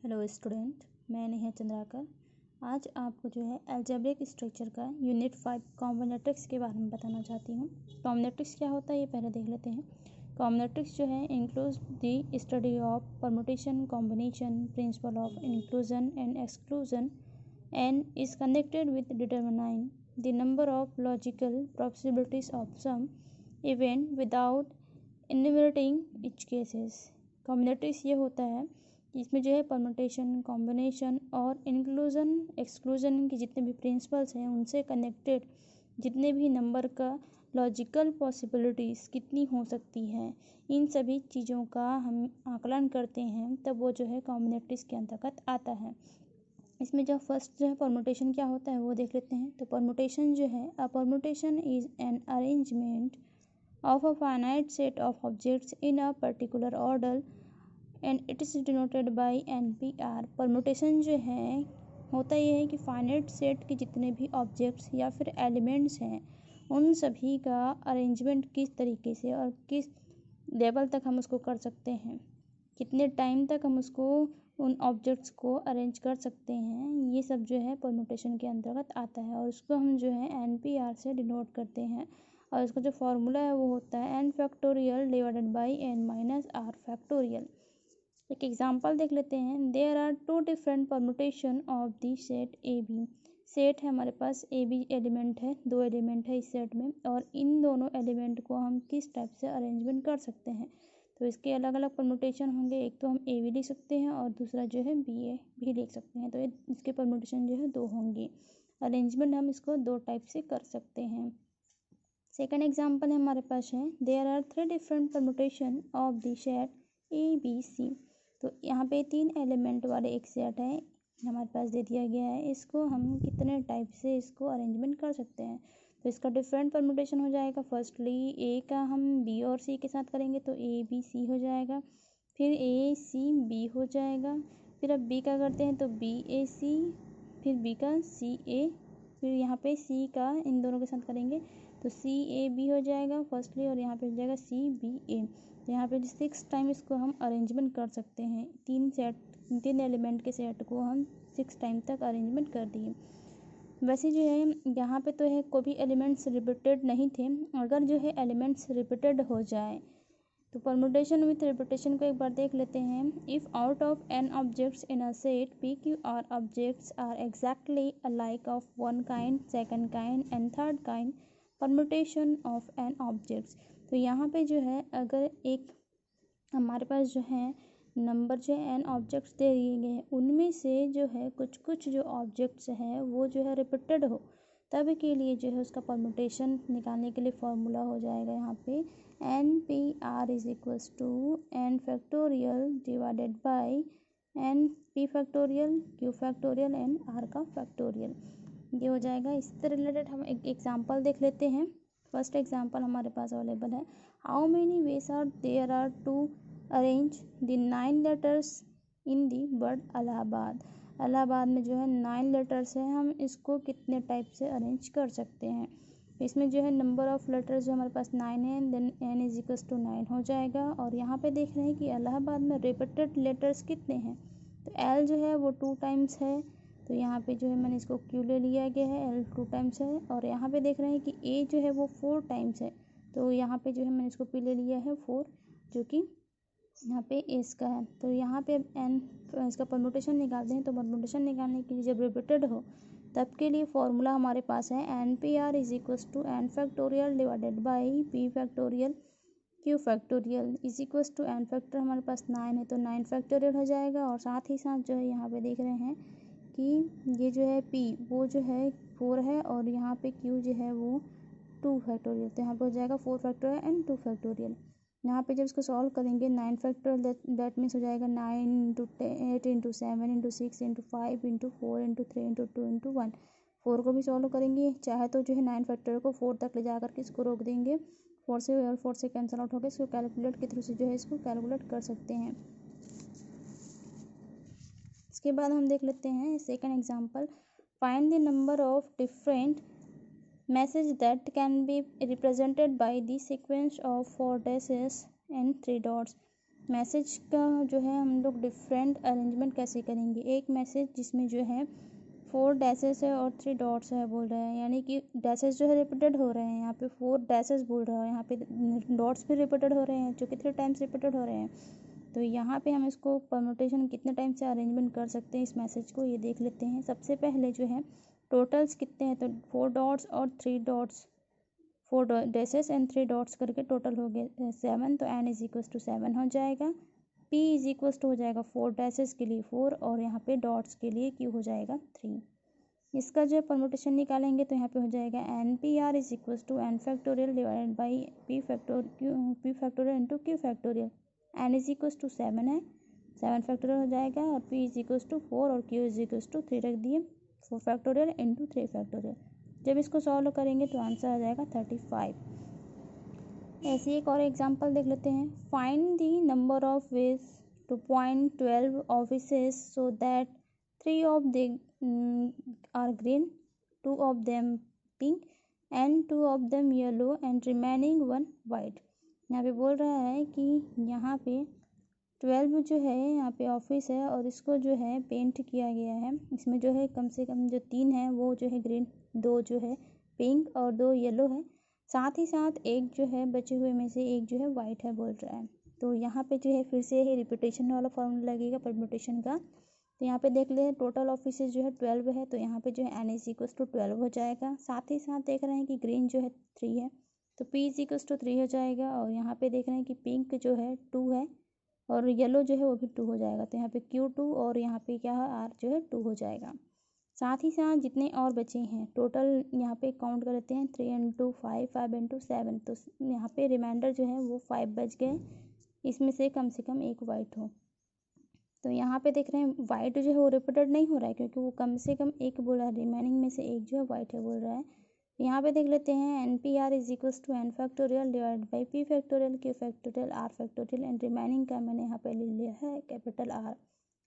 Hello student, मैं नेहा चंद्राकर। आज आपको जो है अलजेब्रिक स्ट्रक्चर का यूनिट 5 कॉम्बिनेट्रिक्स के बारे में बताना चाहती हूँ। कॉम्बिनेट्रिक्स क्या होता है ये पहले देख लेते हैं। कॉम्बिनेट्रिक्स जो है includes the study of permutation, combination, principle of inclusion and exclusion and is connected with determining the number of logical possibilities of some event without enumerating each cases. Combinatorics ये होता है इसमें जो है परमुटेशन, कॉम्बिनेशन और inclusion exclusion की जितने भी प्रिंसिपल्स हैं उनसे कनेक्टेड जितने भी नंबर का लॉजिकल पॉसिबिलिटीज़ कितनी हो सकती हैं, इन सभी चीज़ों का हम आकलन करते हैं, तब वो जो है कॉम्बिनेट्रिक्स के अंतर्गत आता है। इसमें जो फर्स्ट जो है परमुटेशन क्या होता है वो देख लेते हैं। तो परमुटेशन जो है, a permutation is an arrangement of a finite set of objects in a particular order and it is denoted by NPR। Permutation जो है होता ये है कि फाइनाइट सेट के जितने भी ऑब्जेक्ट्स या फिर एलिमेंट्स हैं उन सभी का अरेंजमेंट किस तरीके से और किस लेवल तक हम उसको कर सकते हैं, कितने टाइम तक हम उसको उन ऑब्जेक्ट्स को अरेंज कर सकते हैं, ये सब जो है परमुटेशन के अंतर्गत आता है और उसको हम जो है NPR से डिनोट करते हैं। और इसका जो फॉर्मूला है वो होता है n factorial divided by n minus r factorial. एक एग्जांपल देख लेते हैं। There are two different permutation of the set A B. Set है हमारे पास ए बी एलिमेंट है, 2 एलिमेंट है इस सेट में, और इन दोनों एलिमेंट को हम किस टाइप से अरेंजमेंट कर सकते हैं। तो इसके अलग अलग परमुटेशन होंगे। एक तो हम ए बी लिख सकते हैं और दूसरा जो है बी ए भी लिख सकते हैं। तो इसके परमुटेशन जो है 2 होंगे। अरेंजमेंट हम इसको 2 टाइप से कर सकते हैं। सेकेंड एग्जाम्पल हमारे पास है। There are 3 different permutation of the set A B C. तो यहाँ पे 3 एलिमेंट वाले एक सेट है हमारे पास दे दिया गया है। इसको हम कितने टाइप से इसको अरेंजमेंट कर सकते हैं। तो इसका डिफरेंट परमुटेशन हो जाएगा। फर्स्टली ए का हम बी और सी के साथ करेंगे तो ए बी सी हो जाएगा, फिर ए सी बी हो जाएगा, फिर अब बी का करते हैं तो बी ए सी, फिर बी का सी ए, फिर यहाँ पे सी का इन दोनों के साथ करेंगे तो सी ए बी हो जाएगा फर्स्टली, और यहाँ पे हो जाएगा सी बी ए। तो यहाँ पे 6 टाइम इसको हम अरेंजमेंट कर सकते हैं। 3 एलिमेंट के सेट को हम 6 टाइम तक अरेंजमेंट कर दिए। वैसे जो है यहाँ पे तो है कोई भी एलिमेंट्स रिपीटेड नहीं थे। अगर जो है एलिमेंट्स रिपीटेड हो जाए तो परमुटेशन विथ रिपीटेशन को एक बार देख लेते हैं। If out of n objects in a set P Q R objects are exactly alike of one kind, second kind and third kind, permutation of n objects. तो यहाँ पे जो है अगर एक हमारे पास जो है नंबर जो है n ऑब्जेक्ट्स दे दिए गए हैं, उनमें से जो है कुछ कुछ जो ऑब्जेक्ट्स हैं वो जो है रिपीटेड हो, तब के लिए जो है उसका परमुटेशन निकालने के लिए फॉर्मूला हो जाएगा यहाँ पे NPR is equals to n factorial divided by n p factorial, q factorial and r का फैक्टोरियल। ये हो जाएगा। इससे रिलेटेड हम एक एग्जांपल देख लेते हैं। फर्स्ट एग्जांपल हमारे पास अवेलेबल है। How many ways are there are to arrange the 9 letters in the word Allahabad. Allahabad में जो है 9 लेटर्स है, हम इसको कितने टाइप से अरेंज कर सकते हैं। इसमें जो है नंबर ऑफ लेटर्स जो हमारे पास 9 है, then n is equals to 9 हो जाएगा। और यहाँ पे देख रहे हैं कि इलाहाबाद में रिपीटेड लेटर्स कितने हैं। तो l जो है वो 2 टाइम्स है, तो यहाँ पे जो है मैंने इसको क्यू ले लिया गया है, l 2 टाइम्स है। और यहाँ पे देख रहे हैं कि a जो है वो 4 टाइम्स है, तो यहाँ पे जो है मैंने इसको p ले लिया है 4, जो कि यहाँ पे एस का है। तो यहाँ पे n इसका परमुटेशन निकालते हैं। तो परमुटेशन निकालने के लिए जब रिपीटेड हो तब के लिए फॉर्मूला हमारे पास है NPR is equals to n factorial divided by p factorial q factorial is equals to n factor हमारे पास 9 है तो 9 फैक्टोरियल हो जाएगा। और साथ ही साथ जो है यहाँ पे देख रहे हैं कि ये जो है p वो जो है 4 है और यहाँ पे q जो है वो 2 फैक्टोरियल, तो यहाँ पे हो जाएगा 4 फैक्टोरियल एंड 2 फैक्टोरियल। यहाँ पे जब इसको सॉल्व करेंगे 9 फैक्टोरियल दैट मीन्स हो जाएगा 9 into 8 into 7 into 6 into 5 into 4 into 3 into 2 into 1। 4 को भी सॉल्व करेंगे, चाहे तो जो है 9 फैक्टोरियल को 4 तक ले जा करके इसको रोक देंगे, 4 से और 4 से कैंसिल आउट होकर इसको कैलकुलेट के थ्रू से जो है इसको कैलकुलेट कर सकते हैं। इसके बाद हम देख लेते हैं second example. Find the number of different message that can be represented by the sequence of 4 dashes and 3 dots। Message का जो है हम लोग डिफरेंट अरेंजमेंट कैसे करेंगे। एक मैसेज जिसमें जो है 4 डैसेस है और 3 डॉट्स है बोल रहा है, यानी कि डैसेस जो है रिपीटेड हो रहे हैं, यहाँ पे 4 डैसेस बोल रहा है, यहाँ पे डॉट्स भी रिपीटेड हो रहे हैं जो कि 3 टाइम्स रिपीटेड हो रहे हैं। तो यहाँ पे हम इसको परम्यूटेशन कितने टाइम से अरेंजमेंट कर सकते हैं इस मैसेज को, ये देख लेते हैं। सबसे पहले जो है टोटल्स कितने हैं, तो 4 डॉट्स और 3 डॉट्स, 4 डैसेस एंड 3 डॉट्स करके टोटल हो गए 7। तो n इज इक्वल्स टू 7 हो जाएगा। p इज इक्वल्स टू हो जाएगा 4 डैसेस के लिए 4 और यहाँ पे डॉट्स के लिए q हो जाएगा 3। इसका जो परम्यूटेशन निकालेंगे तो यहाँ पे हो जाएगा NPR is equals to n factorial divided by p factorial into q factorial. n is equals to 7 है, 7 फैक्टोरियल हो जाएगा और p इज इक्वल्स टू 4 और q इज इक्वल्स टू 3 रख दिए, 4 फैक्टोरियल इंटू 3 फैक्टोरियल। जब इसको सॉल्व करेंगे तो आंसर आ जाएगा 35। ऐसे एक और एग्जांपल देख लेते हैं। Find the number of ways to point 12 offices so that 3 of them are green, 2 of them pink and 2 of them yellow and remaining 1 white. यहाँ पे बोल रहा है कि यहाँ पे 12 जो है यहाँ पे ऑफिस है और इसको जो है पेंट किया गया है। इसमें जो है कम से कम जो 3 है वो जो है ग्रीन, 2 जो है पिंक और 2 येलो है, साथ ही साथ एक जो है बचे हुए में से एक जो है वाइट है बोल रहा है। तो यहाँ पे जो है फिर से रिपीटेशन वाला फॉर्मूला लगेगा परम्यूटेशन का। तो यहाँ पे देख ले टोटल ऑफिसेज जो है 12 है, तो यहाँ पे जो है n इज इक्वल्स टू 12 हो जाएगा। साथ ही साथ देख रहे हैं कि ग्रीन जो है 3 है, तो p इज इक्वल्स टू 3 हो जाएगा। और यहाँ पे देख रहे हैं कि पिंक जो है 2 है और येलो जो है वो भी 2 हो जाएगा। तो यहाँ पे Q2 और यहाँ पे क्या है R जो है 2 हो जाएगा। साथ ही साथ जितने और बचे हैं टोटल यहाँ पे काउंट कर लेते हैं, 3 इंटू 5, 5 इंटू 7, तो यहाँ पे रिमाइंडर जो है वो 5 बच गए, इसमें से कम एक वाइट हो। तो यहाँ पे देख रहे हैं वाइट जो है वो रिपीटेड नहीं हो रहा है क्योंकि वो कम से कम एक बोला है, रिमेनिंग में से एक जो है वाइट है बोल रहा है। यहाँ पे देख लेते हैं NPR is equals to n factorial divide by p factorial, q factorial, r factorial and remaining का मैंने यहाँ पे ले लिया है capital R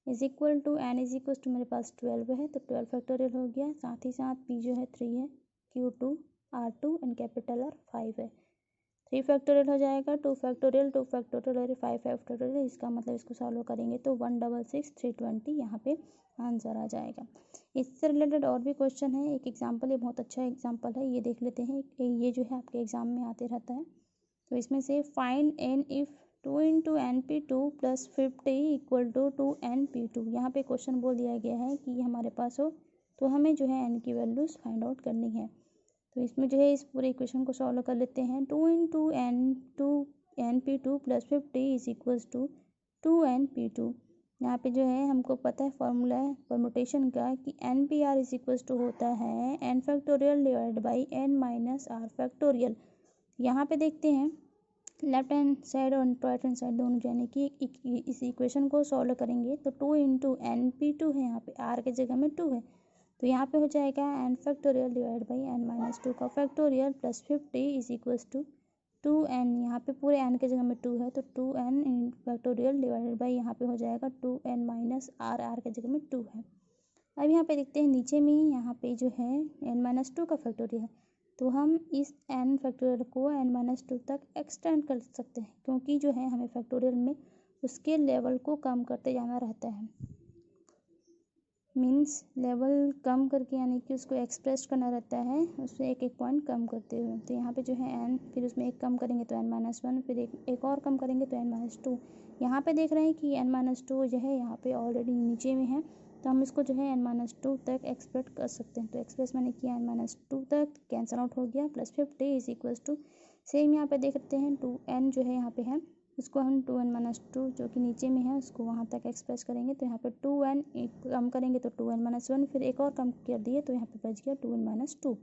is equal to n is equal to मेरे पास 12 है तो 12 फैक्टोरियल हो गया। साथ ही साथ p जो है 3 है, Q2 R2 and capital R 5 है, 3 फैक्टोरियल हो जाएगा, 2 फैक्टोरियल और 5 फैक्टोरियल। इसका मतलब इसको सॉल्व करेंगे तो 166,320 यहाँ पे आंसर आ जाएगा। इससे रिलेटेड और भी क्वेश्चन है, एक एग्जांपल, ये बहुत अच्छा एग्जांपल है, ये देख लेते हैं। ये जो है आपके एग्जाम में आते रहता है। तो इसमें से find n if 2 into NP2 plus 50 equal to 2NP2। यहाँ पे क्वेश्चन बोल दिया गया है कि हमारे पास हो तो हमें जो है n की वैल्यूज़ फाइंड आउट करनी है। तो इसमें जो है इस पूरे इक्वेशन को सॉल्व कर लेते हैं। 2 into NP2 plus 50 is equals to 2NP2। यहाँ पे जो है हमको पता है फॉर्मूला है परम्यूटेशन का कि NPR इज इक्वल्स टू होता है n factorial divide by n minus r factorial. यहाँ पे देखते हैं लेफ्ट हैंड साइड और राइट हैंड साइड दोनों, यानी कि इस इक्वेशन को सॉल्व करेंगे तो 2 इंटू NP2 है, यहाँ पे r के जगह में 2 है, तो यहाँ पे हो जाएगा n factorial divide by n minus 2 का factorial plus 50 is equals to 2n, यहाँ पे पूरे n के जगह में 2 है तो 2n फैक्टोरियल डिवाइडेड बाई यहाँ पे हो जाएगा 2n माइनस r के जगह में 2 है। अब यहाँ पे देखते हैं नीचे में यहाँ पे जो है n माइनस 2 का फैक्टोरियल है, तो हम इस n फैक्टोरियल को n माइनस 2 तक एक्सटेंड कर सकते हैं क्योंकि जो है हमें फैक्टोरियल में उसके लेवल को कम करते जाना रहता है। मीन्स लेवल कम करके यानी कि उसको एक्सप्रेस करना रहता है, उससे एक पॉइंट कम करते हुए। तो यहाँ पे जो है n, फिर उसमें एक कम करेंगे तो n माइनस 1, फिर एक और कम करेंगे तो n माइनस 2। यहाँ पे देख रहे हैं कि n माइनस 2 जो है यहाँ पे ऑलरेडी नीचे में है, तो हम इसको जो है n माइनस 2 तक एक्सप्रेस कर सकते हैं। तो एक्सप्रेस मैंने किया n माइनस 2 तक, कैंसल आउट हो गया, plus 50 is equals to same यहाँ पे देख सकते हैं 2n जो है यहाँ पे है, उसको हम 2n माइनस 2 जो कि नीचे में है उसको वहाँ तक एक्सप्रेस करेंगे। तो यहाँ पे 2n कम करेंगे तो 2n माइनस 1, फिर एक और कम कर दिए तो यहाँ पे बच गया 2n माइनस 2,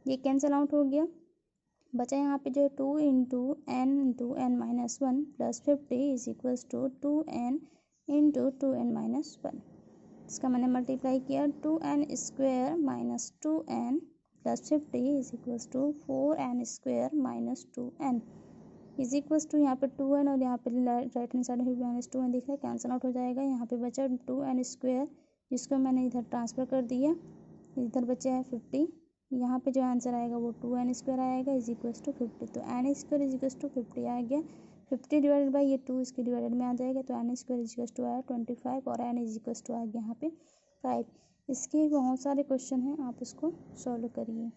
ये कैंसिल आउट हो गया। बचा यहाँ पे जो है 2 into n minus 1 plus 50 is equals to 2n into 2n minus 1। इसका मैंने मल्टीप्लाई किया, 2n square minus 2n plus 50 is equals to 4n square minus 2n is equals to यहाँ पे 2n और यहाँ पे राइट हैंड साइड में minus 2n दिख रहा है, कैंसिल आउट हो जाएगा। यहाँ पे बचा 2n स्क्वायर जिसको मैंने इधर ट्रांसफ़र कर दिया, इधर बचा है 50, यहाँ पे जो आंसर आएगा वो 2n स्क्वायर आएगा इज इक्वल्स टू 50। तो n square is equals to 50 आ गया। 50 डिवाइडेड बाई ये 2 इसके डिवाइडेड में आ जाएगा, तो n स्क्वायर इजिकल्स टू आया 25 और n इजिकल्स टू आ गया यहाँ पे 5। इसके बहुत सारे क्वेश्चन हैं, आप इसको सॉल्व करिए।